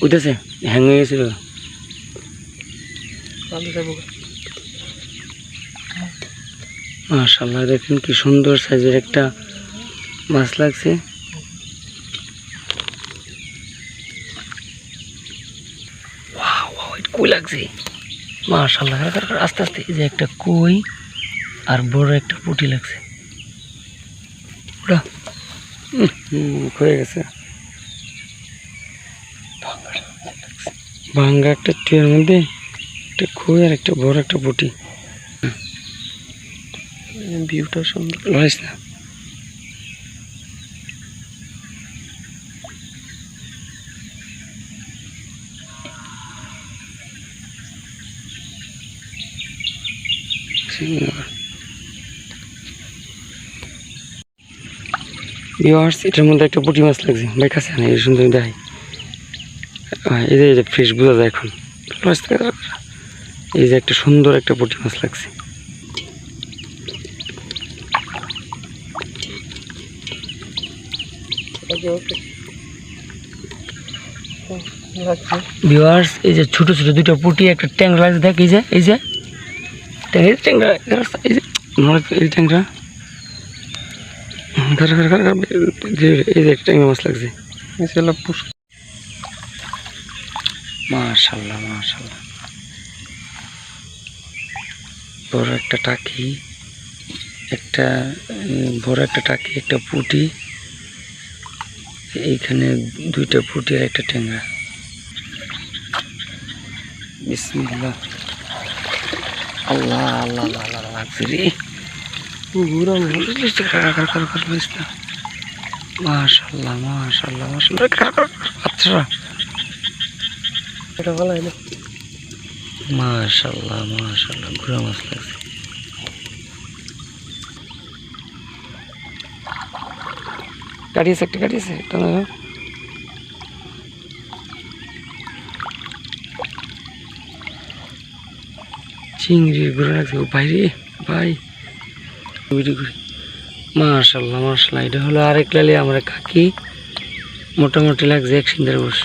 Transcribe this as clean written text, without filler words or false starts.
উঠেছে, হ্যাং হয়ে গেছিল। মাশাআল্লাহ, দেখেন কি সুন্দর সাইজের একটা মাছ লাগছে। কই লাগছে মাশাআল্লাহ, আস্তে আস্তে। এই যে একটা কই আর বড় একটা পুঁটি লাগছে। হয়ে গেছে ভাঙ্গা একটা টিয়ার মধ্যে একটা কই আর একটা বড় একটা পুঁটি। ভিউটা সুন্দর লাগছে না? এটার মধ্যে একটা পুঁটি মাছ লাগছে ভাই, কাছে না এই সুন্দর দেখাই। এই যে ফ্রেশ বোঝা যায় এখন। এই যে একটা সুন্দর একটা পুঁটি মাছ লাগছে। ভিউয়ার্স, এই যে ছোট ছোট দুটো পুঁটি একটা ট্যাংরা লাগছে। দেখ এই যে ট্যাংরা, এই যে এই ট্যাংরা, এই যে ট্যাংরা মাছ লাগছে। মাশাআল্লাহ মাশাআল্লাহ, বড় একটা টাকি, একটা বড় একটা টাকি, একটা পুঁটি, এইখানে দুইটা পুঁটি আর একটা ট্যাংরা। বিসমিল্লাহ। আল্লাহ আল্লাহ আল্লাহ লাগছে রে। মাশাআল্লাহ মাশাআল্লাহ মাশাআল্লাহ। আচ্ছা এটা ভালো হয় না। মাশাআল্লাহ মাশাআল্লাহ, ঘোড়া মাছ লাগছে। কাটিয়েছে একটা, কাটিয়েছে একটা না। চিংড়ির ঘোড়া লাগছে বাইরে ভাই। মাশাআল্লাহ মাশাআল্লাহ, এটা হলো আরেক লালি আমার কাকি, মোটামুটি লাগছে 1 সিন্দার বস।